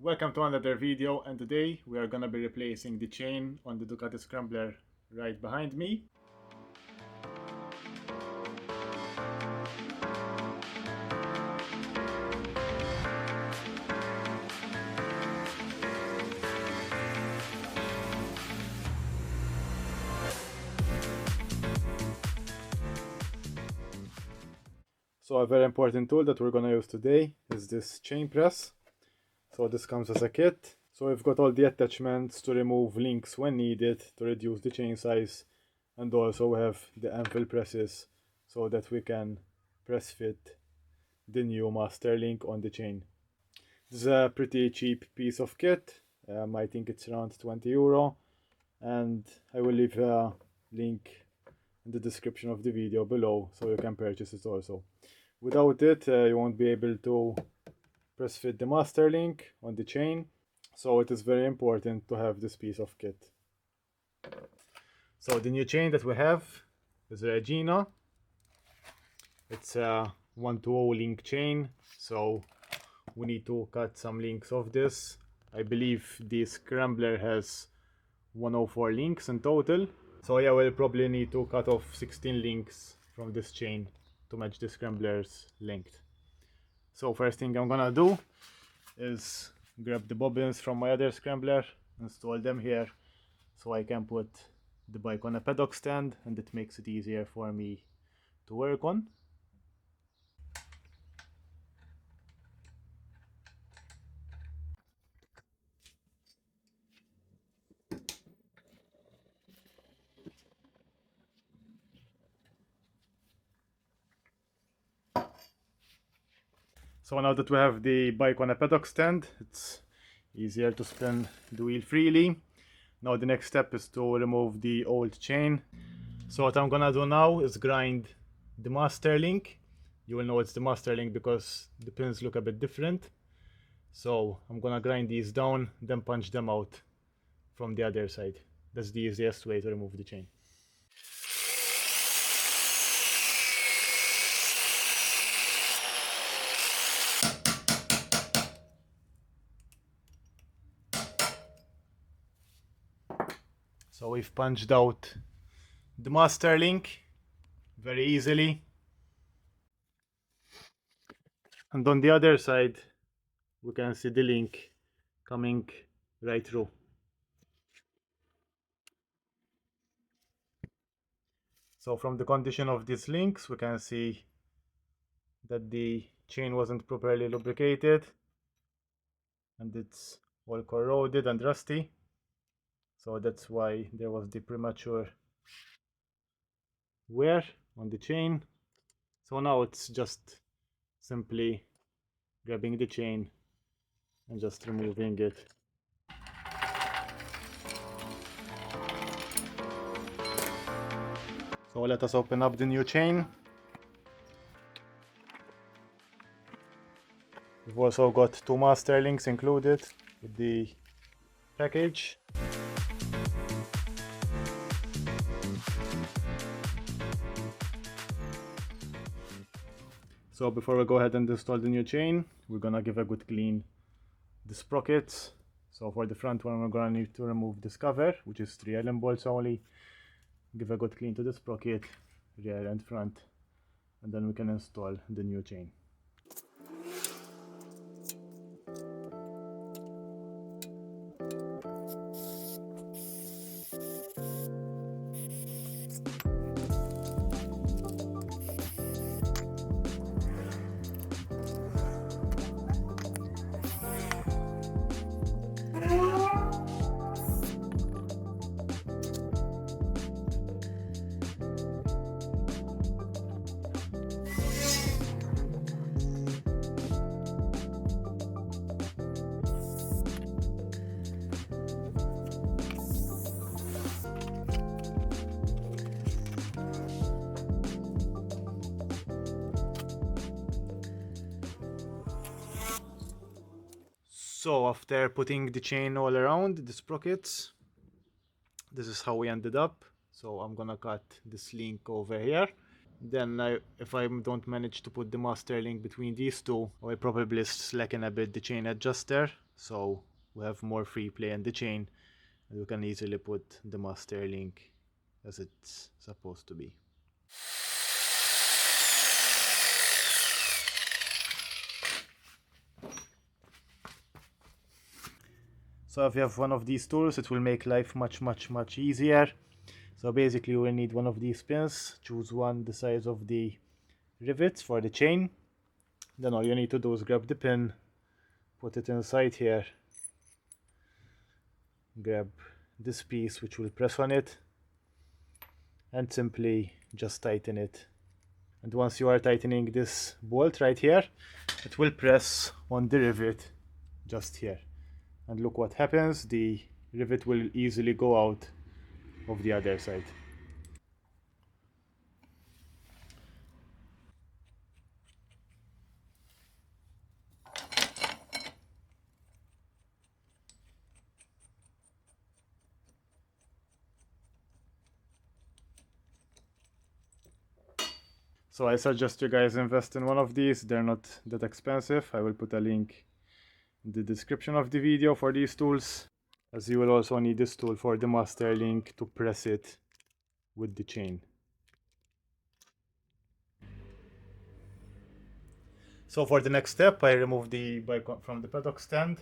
Welcome to another video, and today we are gonna be replacing the chain on the Ducati Scrambler right behind me. So a very important tool that we're gonna use today is this chain press. So this comes as a kit. So we've got all the attachments to remove links when needed to reduce the chain size, and also we have the anvil presses so that we can press fit the new master link on the chain. This is a pretty cheap piece of kit. I think it's around €20, and I will leave a link in the description of the video below so you can purchase it also. Without it, you won't be able to press fit the master link on the chain, so it is very important to have this piece of kit. So the new chain that we have is a Regina. It's a 1-to-0 link chain, so we need to cut some links of this. I believe the Scrambler has 104 links in total, so yeah, we'll probably need to cut off 16 links from this chain to match the Scrambler's length. So first thing I'm gonna do is grab the bobbins from my other Scrambler, install them here so I can put the bike on a paddock stand, and it makes it easier for me to work on. So now that we have the bike on a paddock stand, it's easier to spin the wheel freely. Now the next step is to remove the old chain. So what I'm gonna do now is grind the master link. You will know it's the master link because the pins look a bit different. So I'm gonna grind these down, then punch them out from the other side. That's the easiest way to remove the chain. So we've punched out the master link very easily. And on the other side, we can see the link coming right through. So from the condition of these links, we can see that the chain wasn't properly lubricated and it's all corroded and rusty. So that's why there was the premature wear on the chain. So now it's just simply grabbing the chain and just removing it. So let us open up the new chain. We've also got 2 master links included with the package. So before we go ahead and install the new chain, we're gonna give a good clean the sprockets. So for the front one, we're gonna need to remove this cover, which is 3 Allen bolts only. Give a good clean to the sprocket, rear and front, and then we can install the new chain. So after putting the chain all around the sprockets, this is how we ended up. So I'm gonna cut this link over here. Then if I don't manage to put the master link between these two, I will probably slacken a bit the chain adjuster so we have more free play in the chain, and we can easily put the master link as it's supposed to be. So if you have one of these tools, it will make life much easier. So basically you will need one of these pins. Choose one the size of the rivets for the chain. Then all you need to do is grab the pin, put it inside here, grab this piece which will press on it, and simply just tighten it. And once you are tightening this bolt right here, it will press on the rivet just here. And look what happens, the rivet will easily go out of the other side. So I suggest you guys invest in one of these. They're not that expensive. I will put a link in the description of the video for these tools, as you will also need this tool for the master link to press it with the chain. So for the next step, I remove the bike from the paddock stand.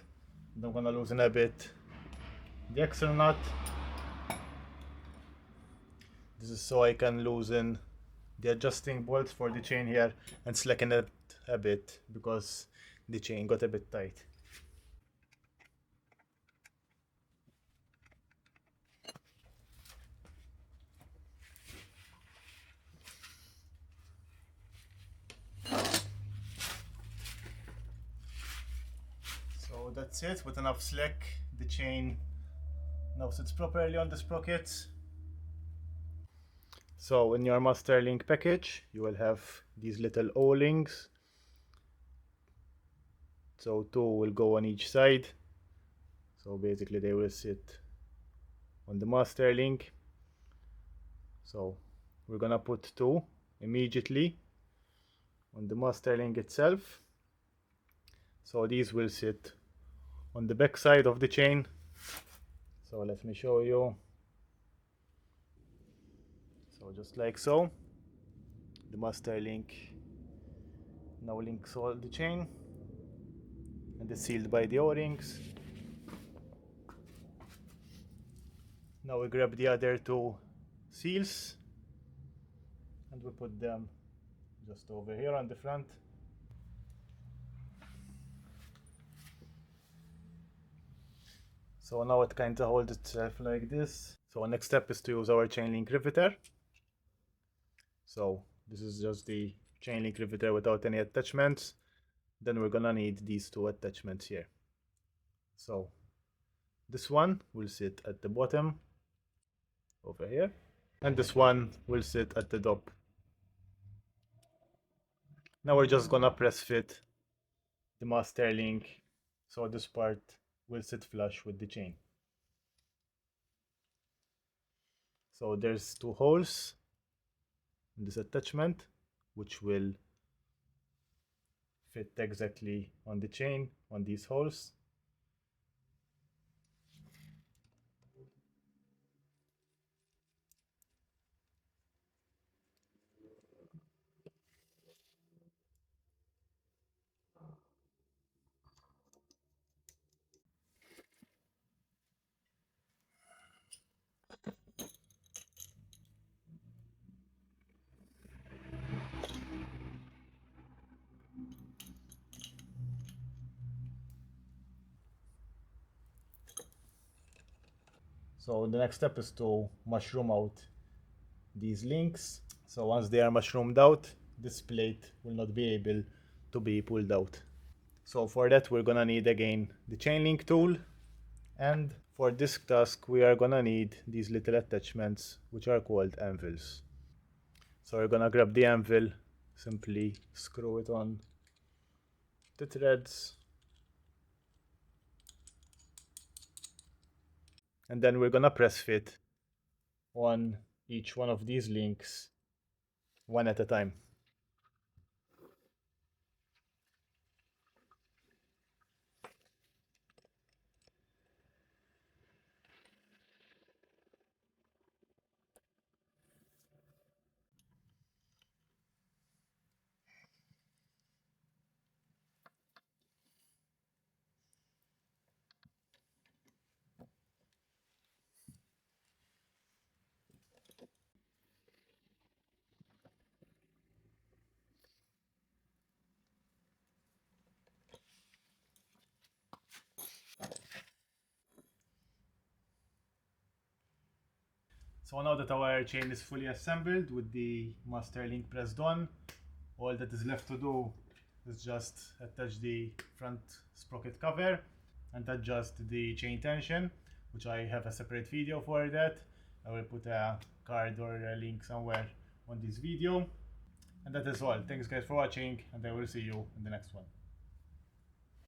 And I'm gonna loosen a bit the extra nut. This is so I can loosen the adjusting bolts for the chain here and slacken it a bit because the chain got a bit tight. So that's it. With enough slack, the chain now sits properly on the sprockets. So in your master link package, you will have these little O-rings. So two will go on each side. So basically they will sit on the master link. So we're gonna put two immediately on the master link itself. So these will sit on the back side of the chain. So let me show you. So just like so, the master link now links all the chain and is sealed by the O-rings. Now we grab the other two seals and we put them just over here on the front. So now it kind of holds itself like this. So our next step is to use our chain link riveter. So this is just the chain link riveter without any attachments. Then we're gonna need these two attachments here. So this one will sit at the bottom over here, and this one will sit at the top. Now we're just gonna press fit the master link so this part will sit flush with the chain. So there's two holes in this attachment which will fit exactly on the chain on these holes. So the next step is to mushroom out these links. So once they are mushroomed out, this plate will not be able to be pulled out. So for that we're gonna need again the chain link tool, and for this task we are gonna need these little attachments which are called anvils. So we're gonna grab the anvil, simply screw it on the threads, and then we're gonna press fit on each one of these links one at a time. So now that our chain is fully assembled with the master link pressed on, all that is left to do is just attach the front sprocket cover and adjust the chain tension, which I have a separate video for that. I will put a card or a link somewhere on this video. And that is all. Thanks guys for watching, and I will see you in the next one.